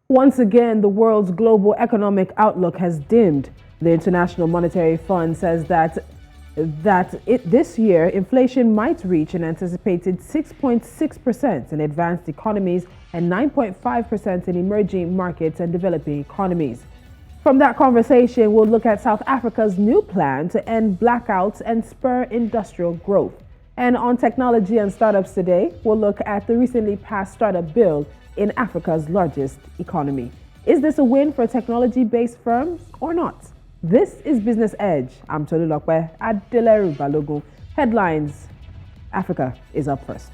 Once again, the world's global economic outlook has dimmed. The International Monetary Fund says this year inflation might reach an anticipated 6.6% in advanced economies and 9.5% in emerging markets and developing economies. From that conversation, we'll look at South Africa's new plan to end blackouts and spur industrial growth. And on technology and startups today, we'll look at the recently passed startup bill in Africa's largest economy. Is this a win for technology-based firms or not? This is Business Edge. I'm Tolulokwe Adeleru Balogun. Headlines: Africa is up first.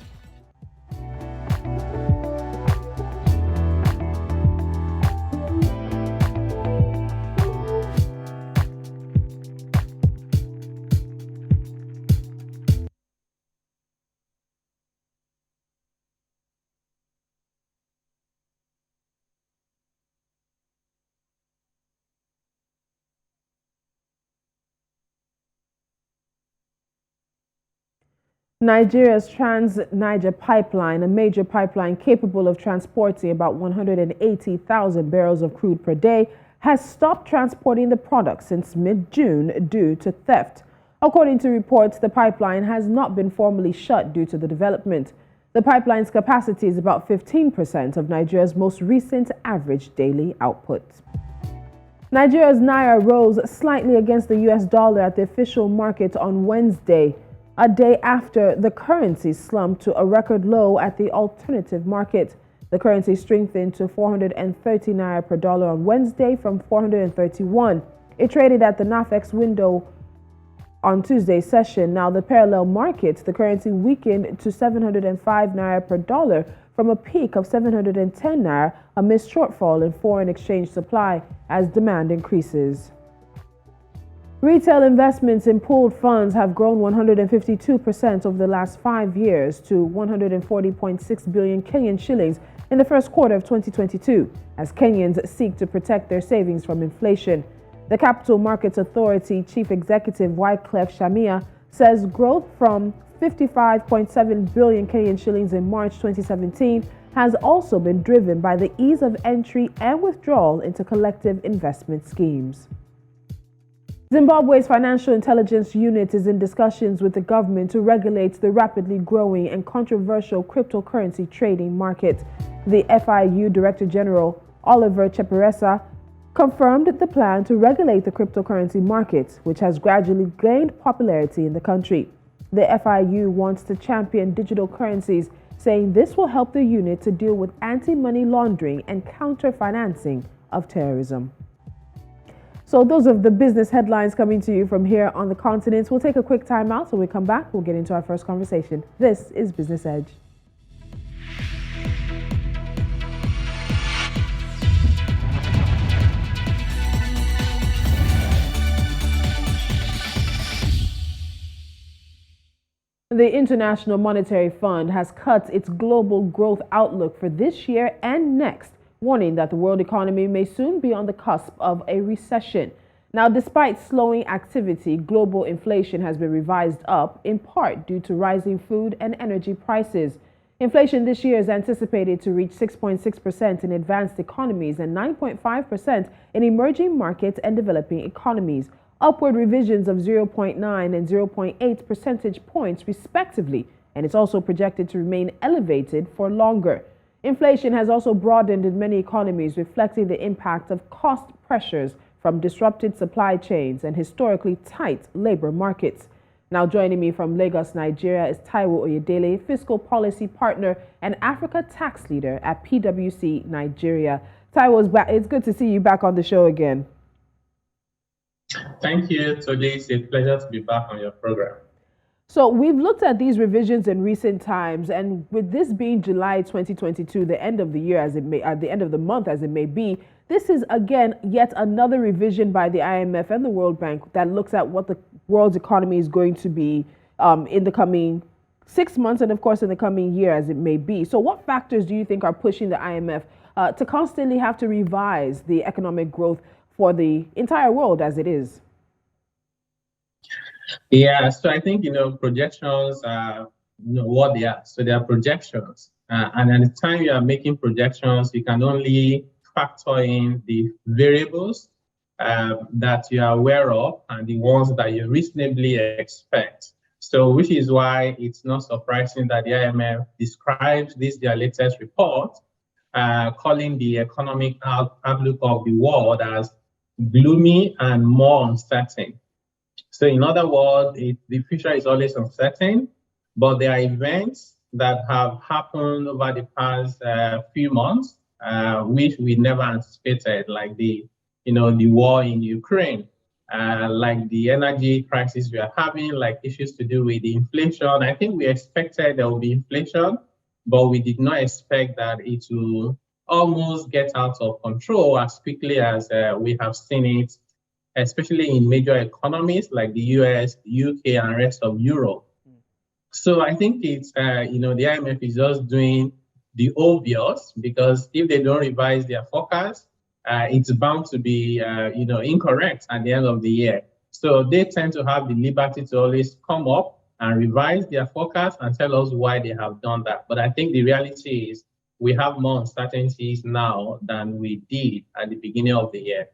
Nigeria's Trans-Niger pipeline, a major pipeline capable of transporting about 180,000 barrels of crude per day, has stopped transporting the product since mid-June due to theft. According to reports, the pipeline has not been formally shut due to the development. The pipeline's capacity is about 15% of Nigeria's most recent average daily output. Nigeria's naira rose slightly against the US dollar at the official market on Wednesday, a day after the currency slumped to a record low at the alternative market. The currency strengthened to 430 naira per dollar on Wednesday from 431. It traded at the NAFEX window on Tuesday's session. Now, the parallel market, the currency weakened to 705 naira per dollar from a peak of 710 naira amidst shortfall in foreign exchange supply as demand increases. Retail investments in pooled funds have grown 152% over the last 5 years to 140.6 billion Kenyan shillings in the first quarter of 2022, as Kenyans seek to protect their savings from inflation. The Capital Markets Authority Chief Executive Wyclef Shamia says growth from 55.7 billion Kenyan shillings in March 2017 has also been driven by the ease of entry and withdrawal into collective investment schemes. Zimbabwe's Financial Intelligence Unit is in discussions with the government to regulate the rapidly growing and controversial cryptocurrency trading market. The FIU Director General, Oliver Cheperesa, confirmed the plan to regulate the cryptocurrency market, which has gradually gained popularity in the country. The FIU wants to champion digital currencies, saying this will help the unit to deal with anti-money laundering and counter-financing of terrorism. So those are the business headlines coming to you from here on the continent. We'll take a quick time out. So when we come back, we'll get into our first conversation. This is Business Edge. The International Monetary Fund has cut its global growth outlook for this year and next, warning that the world economy may soon be on the cusp of a recession. Now, despite slowing activity, global inflation has been revised up, in part due to rising food and energy prices. Inflation this year is anticipated to reach 6.6% in advanced economies and 9.5% in emerging markets and developing economies, upward revisions of 0.9 and 0.8 percentage points respectively, and it's also projected to remain elevated for longer. Inflation has also broadened in many economies, reflecting the impact of cost pressures from disrupted supply chains and historically tight labor markets. Now joining me from Lagos, Nigeria is Taiwo Oyedele, Fiscal Policy Partner and Africa Tax Leader at PwC Nigeria. Taiwo, it's good to see you back on the show again. Thank you, Toli. It's a pleasure to be back on your program. So we've looked at these revisions in recent times, and with this being July 2022, the end of the year as it may, at the end of the month as it may be, this is again yet another revision by the IMF and the World Bank that looks at what the world's economy is going to be in the coming 6 months and of course in the coming year as it may be. So what factors do you think are pushing the IMF to constantly have to revise the economic growth for the entire world as it is? Yeah, so I think, projections are what they are. So they are projections. And at the time you are making projections, you can only factor in the variables that you are aware of and the ones that you reasonably expect. So, which is why it's not surprising that the IMF describes this, their latest report, calling the economic outlook of the world as gloomy and more uncertain. So, in other words, the future is always uncertain, but there are events that have happened over the past few months, which we never anticipated, like the war in Ukraine, like the energy crisis we are having, like issues to do with the inflation. I think we expected there will be inflation, but we did not expect that it will almost get out of control as quickly as we have seen it, especially in major economies like the US, the UK, and rest of Europe. So I think it's, the IMF is just doing the obvious, because if they don't revise their forecast, it's bound to be, incorrect at the end of the year. So they tend to have the liberty to always come up and revise their forecast and tell us why they have done that. But I think the reality is we have more uncertainties now than we did at the beginning of the year.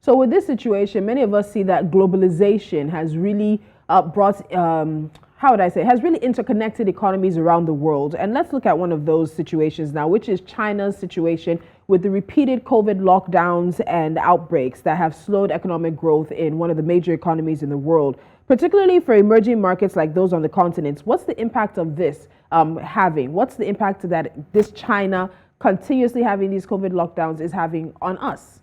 So with this situation, many of us see that globalization has really brought, how would I say, has really interconnected economies around the world. And let's look at one of those situations now, which is China's situation with the repeated COVID lockdowns and outbreaks that have slowed economic growth in one of the major economies in the world, particularly for emerging markets like those on the continents. What's the impact of this having? What's the impact that this China continuously having these COVID lockdowns is having on us?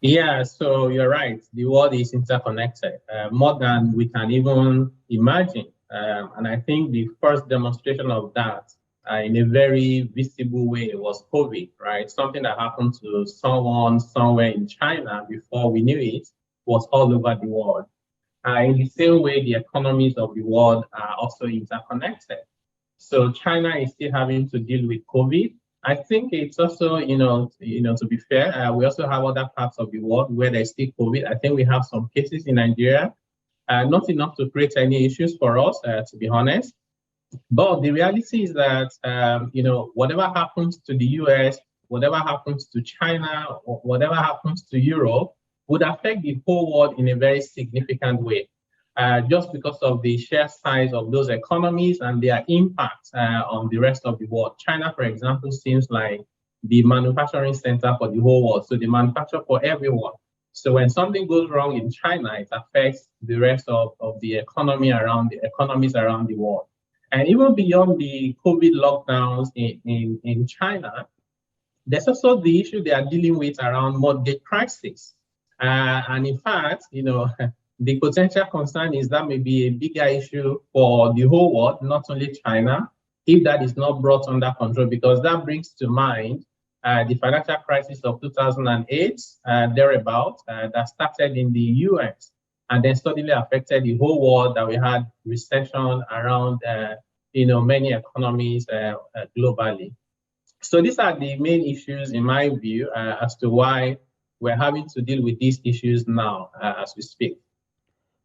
Yeah, so you're right. The world is interconnected, more than we can even imagine. And I think the first demonstration of that in a very visible way was COVID, right? Something that happened to someone somewhere in China before we knew it was all over the world. In the same way, the economies of the world are also interconnected. So China is still having to deal with COVID. I think it's also, to be fair, we also have other parts of the world where there's still COVID. I think we have some cases in Nigeria, not enough to create any issues for us, to be honest. But the reality is that, whatever happens to the US, whatever happens to China, or whatever happens to Europe would affect the whole world in a very significant way. Just because of the sheer size of those economies and their impact on the rest of the world. China, for example, seems like the manufacturing center for the whole world. So they manufacture for everyone. So when something goes wrong in China, it affects the rest of the economies around the world. And even beyond the COVID lockdowns in China, there's also the issue they are dealing with around mortgage crisis. And in fact, the potential concern is that may be a bigger issue for the whole world, not only China, if that is not brought under control, because that brings to mind the financial crisis of 2008, thereabout, that started in the US and then suddenly affected the whole world, that we had recession around, many economies globally. So these are the main issues, in my view, as to why we're having to deal with these issues now as we speak.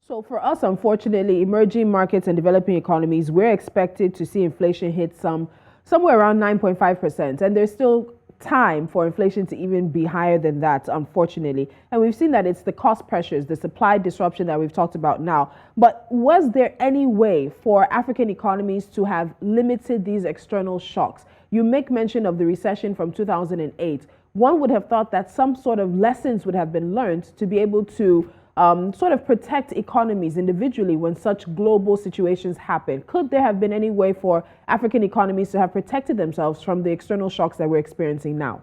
So for us, unfortunately, emerging markets and developing economies, we're expected to see inflation hit somewhere around 9.5%. And there's still time for inflation to even be higher than that, unfortunately. And we've seen that it's the cost pressures, the supply disruption that we've talked about now. But was there any way for African economies to have limited these external shocks? You make mention of the recession from 2008. One would have thought that some sort of lessons would have been learned to be able to sort of protect economies individually when such global situations happen. Could there have been any way for African economies to have protected themselves from the external shocks that we're experiencing now?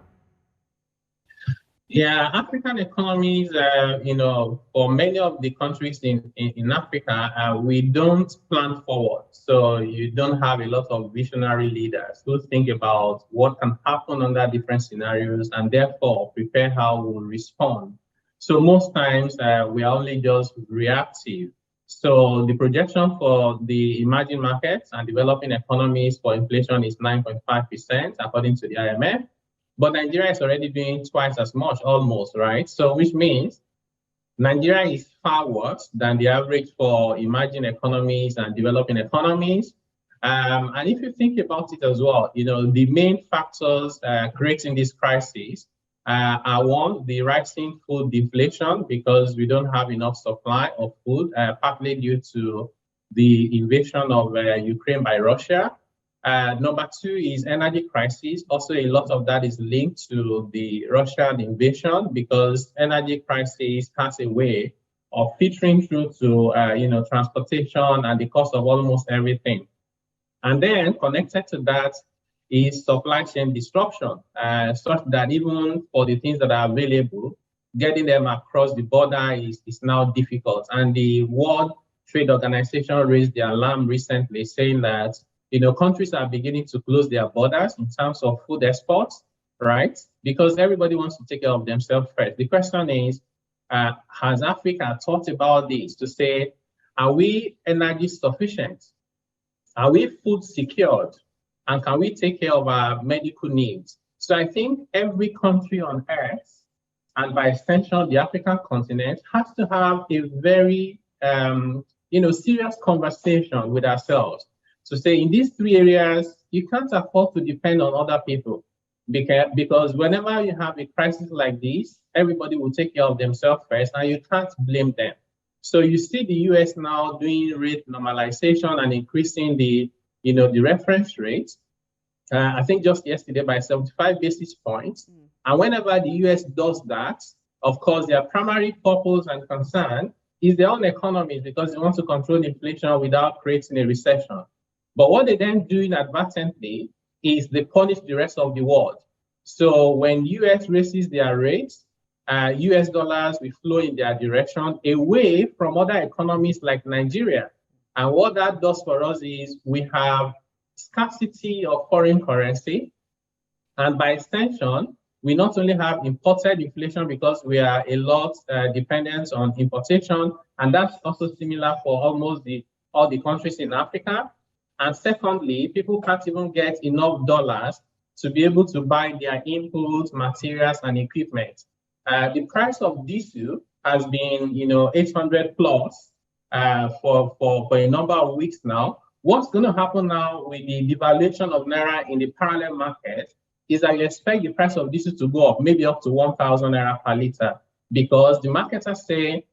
Yeah, African economies, for many of the countries in Africa, we don't plan forward. So you don't have a lot of visionary leaders who think about what can happen under different scenarios and therefore prepare how we'll respond. So most times we are only just reactive. So the projection for the emerging markets and developing economies for inflation is 9.5%, according to the IMF. But Nigeria is already doing twice as much, almost, right? So which means Nigeria is far worse than the average for emerging economies and developing economies. And if you think about it as well, the main factors creating this crisis are one, the rising food deflation because we don't have enough supply of food, partly due to the invasion of Ukraine by Russia. Number two is energy crisis. Also, a lot of that is linked to the Russian invasion because energy crisis has a way of filtering through to transportation and the cost of almost everything. And then connected to that is supply chain disruption, such that even for the things that are available, getting them across the border is now difficult. And the World Trade Organization raised the alarm recently, saying that countries are beginning to close their borders in terms of food exports, right? Because everybody wants to take care of themselves first. The question is, has Africa thought about this to say, are we energy sufficient? Are we food secured? And can we take care of our medical needs? So I think every country on earth, and by extension, the African continent, has to have a very serious conversation with ourselves to say in these three areas, you can't afford to depend on other people because whenever you have a crisis like this, everybody will take care of themselves first and you can't blame them. So you see the US now doing rate normalization and increasing the reference rate. I think just yesterday by 75 basis points. And whenever the US does that, of course, their primary purpose and concern is their own economies because they want to control inflation without creating a recession. But what they then do inadvertently is they punish the rest of the world. So when US raises their rates, US dollars will flow in their direction away from other economies like Nigeria. And what that does for us is we have scarcity of foreign currency. And by extension, we not only have imported inflation because we are a lot dependent on importation, and that's also similar for almost all the countries in Africa. And secondly, people can't even get enough dollars to be able to buy their inputs, materials, and equipment. The price of diesel has been, 800 plus for a number of weeks now. What's going to happen now with the devaluation of Naira in the parallel market is that you expect the price of diesel to go up, maybe up to 1,000 Naira per liter, because the marketers say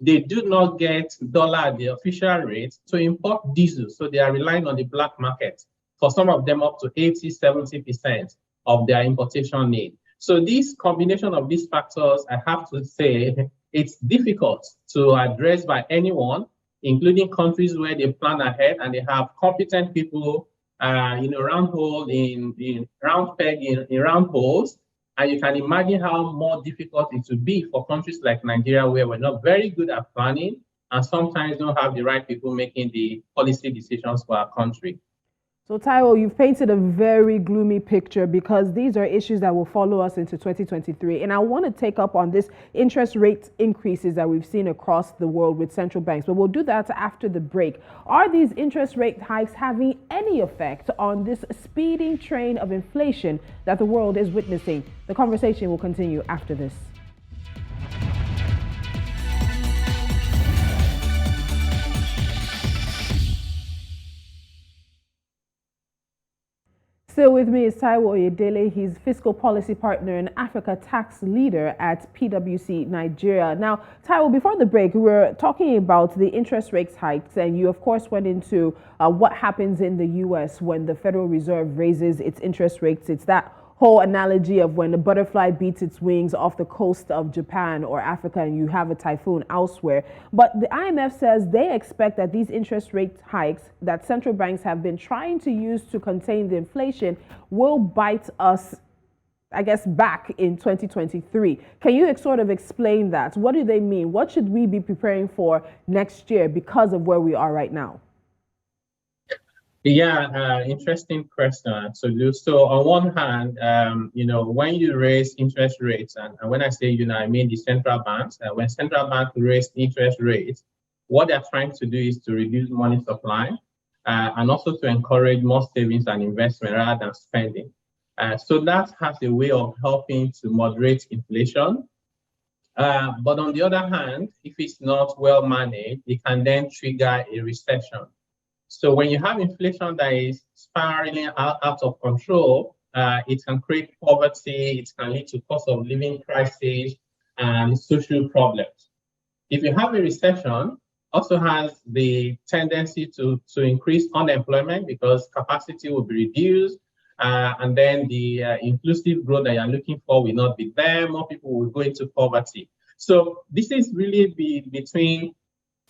they do not get dollar at the official rate to import diesel. So they are relying on the black market. For some of them, up to 80, 70% of their importation need. So this combination of these factors, I have to say, it's difficult to address by anyone, including countries where they plan ahead and they have competent people, round hole in round peg in round holes. And you can imagine how more difficult it would be for countries like Nigeria, where we're not very good at planning and sometimes don't have the right people making the policy decisions for our country. So, Taiwo, you've painted a very gloomy picture because these are issues that will follow us into 2023. And I want to take up on this interest rate increases that we've seen across the world with central banks, but we'll do that after the break. Are these interest rate hikes having any effect on this speeding train of inflation that the world is witnessing? The conversation will continue after this. Still with me is Taiwo Oyedele. He's fiscal policy partner and Africa tax leader at PwC Nigeria. Now, Taiwo, before the break, we were talking about the interest rates hikes, and you, of course, went into what happens in the U.S. when the Federal Reserve raises its interest rates. It's that whole analogy of when a butterfly beats its wings off the coast of Japan or Africa and you have a typhoon elsewhere. But the IMF says they expect that these interest rate hikes that central banks have been trying to use to contain the inflation will bite us, I guess, back in 2023. Can you sort of explain that? What do they mean? What should we be preparing for next year because of where we are right now? Yeah, interesting question. Absolutely. So on one hand, when you raise interest rates, and when I say, I mean the central banks, when central banks raise interest rates, what they're trying to do is to reduce money supply and also to encourage more savings and investment rather than spending. So that has a way of helping to moderate inflation. But on the other hand, if it's not well managed, it can then trigger a recession. So when you have inflation that is spiraling out of control, it can create poverty, it can lead to cost of living crisis and social problems. If you have a recession, also has the tendency to increase unemployment because capacity will be reduced, and then the inclusive growth that you're looking for will not be there. More people will go into poverty. So this is really between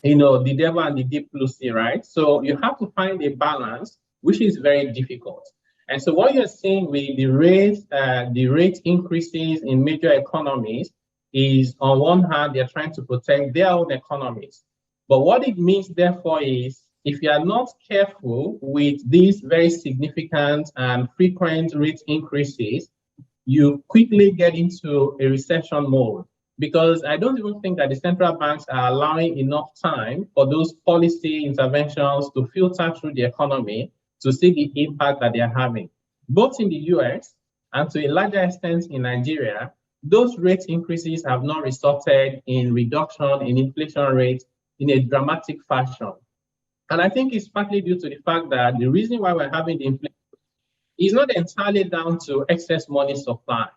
the devil and the deep blue sea, right? So you have to find a balance, which is very difficult. And so what you're seeing with the rate increases in major economies is, on one hand, they're trying to protect their own economies. But what it means, therefore, is if you are not careful with these very significant and frequent rate increases, you quickly get into a recession mode. Because I don't even think that the central banks are allowing enough time for those policy interventions to filter through the economy to see the impact that they are having. Both in the US and to a larger extent in Nigeria, those rate increases have not resulted in reduction in inflation rates in a dramatic fashion. And I think it's partly due to the fact that the reason why we're having the inflation is not entirely down to excess money supply.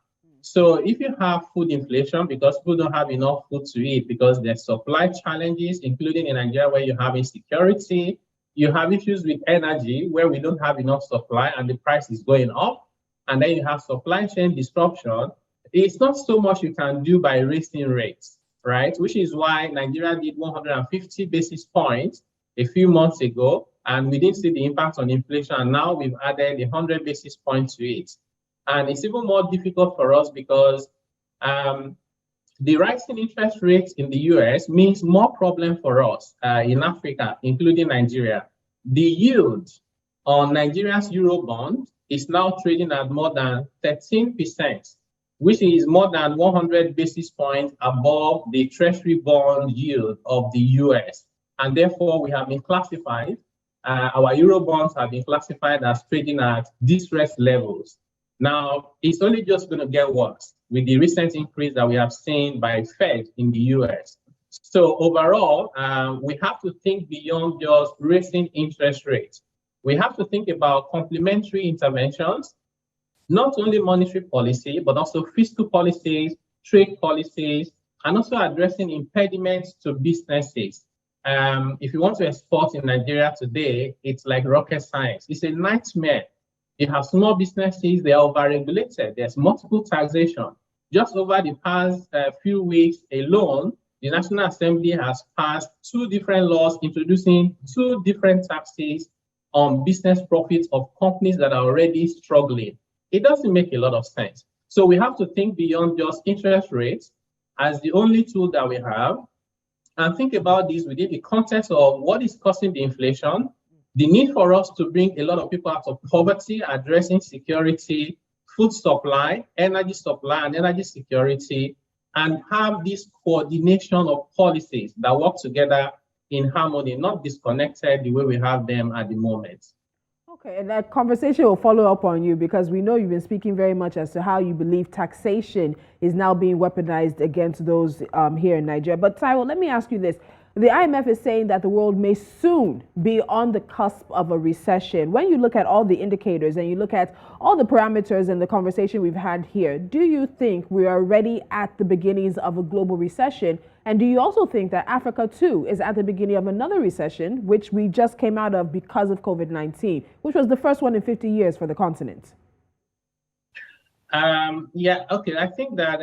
So if you have food inflation because people don't have enough food to eat because there's supply challenges, including in Nigeria where you have insecurity, you have issues with energy where we don't have enough supply and the price is going up, and then you have supply chain disruption, it's not so much you can do by raising rates, right? Which is why Nigeria did 150 basis points a few months ago, and we didn't see the impact on inflation, and now we've added 100 basis points to it. And it's even more difficult for us because the rising interest rates in the US means more problem for us in Africa, including Nigeria. The yield on Nigeria's Eurobond is now trading at more than 13%, which is more than 100 basis points above the Treasury bond yield of the US. And therefore, we have been classified, our Eurobonds have been classified as trading at distressed levels. Now, it's only just going to get worse with the recent increase that we have seen by Fed in the US. So overall, we have to think beyond just raising interest rates. We have to think about complementary interventions, not only monetary policy, but also fiscal policies, trade policies, and also addressing impediments to businesses. If you want to export in Nigeria today, it's like rocket science. It's a nightmare. You have small businesses, they are overregulated. There's multiple taxation. Just over the past few weeks alone, the National Assembly has passed 2 different laws introducing 2 different taxes on business profits of companies that are already struggling. It doesn't make a lot of sense. So we have to think beyond just interest rates as the only tool that we have, and think about this within the context of what is causing the inflation, the need for us to bring a lot of people out of poverty, addressing security, food supply, and energy security, and have this coordination of policies that work together in harmony, not disconnected the way we have them at the moment. Okay, and that conversation will follow up on you because we know you've been speaking very much as to how you believe taxation is now being weaponized against those here in Nigeria. But Taiwo, let me ask you this. The IMF is saying that the world may soon be on the cusp of a recession. When you look at all the indicators and you look at all the parameters and the conversation we've had here, do you think we are already at the beginnings of a global recession? And do you also think that Africa, too, is at the beginning of another recession, which we just came out of because of COVID-19, which was the first one in 50 years for the continent? Yeah, okay. I think that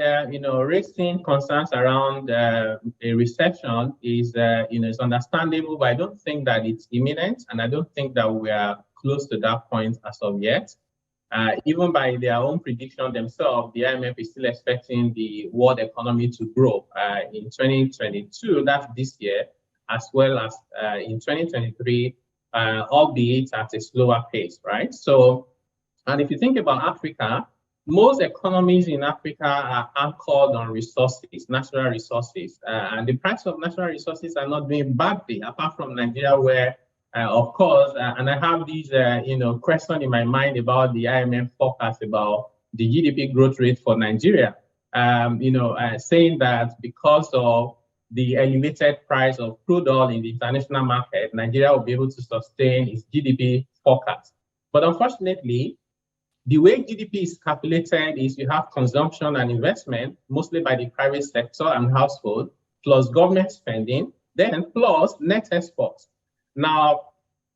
raising concerns around a recession is is understandable, but I don't think that it's imminent, and I don't think that we are close to that point as of yet. Even by their own prediction themselves, the IMF is still expecting the world economy to grow in 2022, that's this year, as well as in 2023, albeit at a slower pace, right? So, and if you think about Africa, most economies in Africa are anchored on resources, natural resources, and the price of natural resources are not doing badly, apart from Nigeria, where, of course, and I have these, question in my mind about the IMF forecast about the GDP growth rate for Nigeria, saying that because of the elevated price of crude oil in the international market, Nigeria will be able to sustain its GDP forecast. But unfortunately, the way GDP is calculated is you have consumption and investment, mostly by the private sector and household, plus government spending, then plus net exports. Now,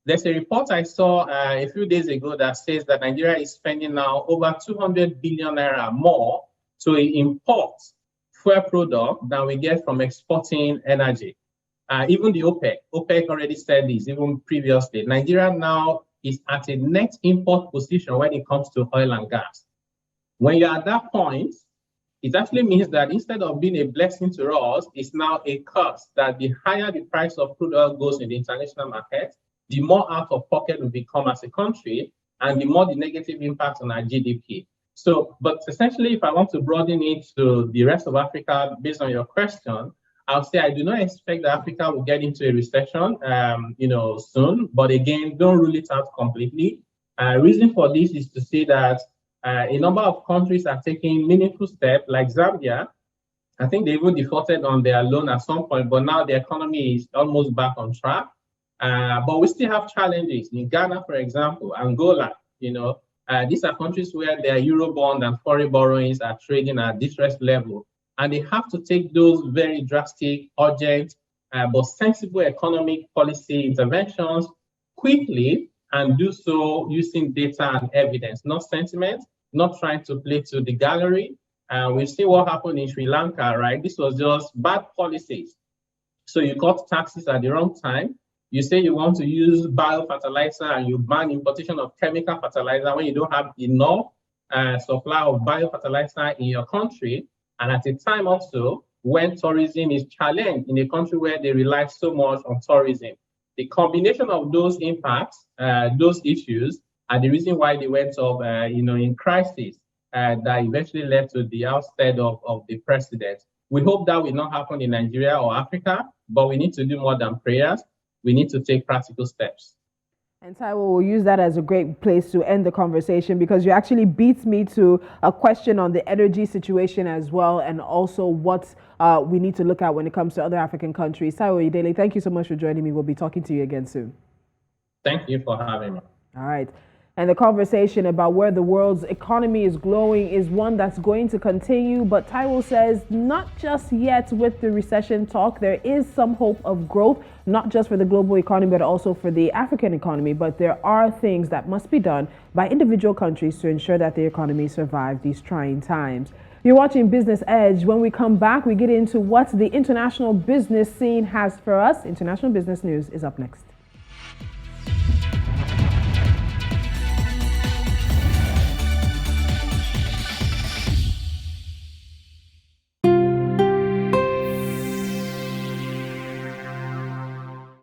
there's a report I saw a few days ago that says that Nigeria is spending now over 200 billion naira more to import fuel product than we get from exporting energy. Even the OPEC already said this, even previously. Nigeria now is at a net import position when it comes to oil and gas. When you're at that point, it actually means that instead of being a blessing to us, it's now a curse, that the higher the price of crude oil goes in the international market, the more out of pocket we become as a country, and the more the negative impact on our GDP. So, but essentially, if I want to broaden it to the rest of Africa, based on your question, I'll say I do not expect that Africa will get into a recession, soon. But again, don't rule it out completely. Reason for this is to say that a number of countries are taking meaningful steps, like Zambia. I think they even defaulted on their loan at some point, but now the economy is almost back on track. But we still have challenges in Ghana, for example, Angola. These are countries where their Eurobond and foreign borrowings are trading at distressed level. And they have to take those very drastic, urgent, but sensible economic policy interventions quickly, and do so using data and evidence, not sentiment, not trying to play to the gallery. We've seen what happened in Sri Lanka, right? This was just bad policies. So you cut taxes at the wrong time. You say you want to use biofertilizer and you ban importation of chemical fertilizer when you don't have enough supply of biofertilizer in your country. And at a time also when tourism is challenged in a country where they rely so much on tourism. The combination of those impacts, those issues, are the reason why they went up, in crisis that eventually led to the ousted of the president. We hope that will not happen in Nigeria or Africa, but we need to do more than prayers. We need to take practical steps. And Taiwo, will use that as a great place to end the conversation, because you actually beat me to a question on the energy situation as well, and also what we need to look at when it comes to other African countries. Taiwo Oyedele, thank you so much for joining me. We'll be talking to you again soon. Thank you for having me. All right. And the conversation about where the world's economy is growing is one that's going to continue. But Taiwo says not just yet with the recession talk. There is some hope of growth, not just for the global economy, but also for the African economy. But there are things that must be done by individual countries to ensure that the economy survive these trying times. You're watching Business Edge. When we come back, we get into what the international business scene has for us. International business news is up next.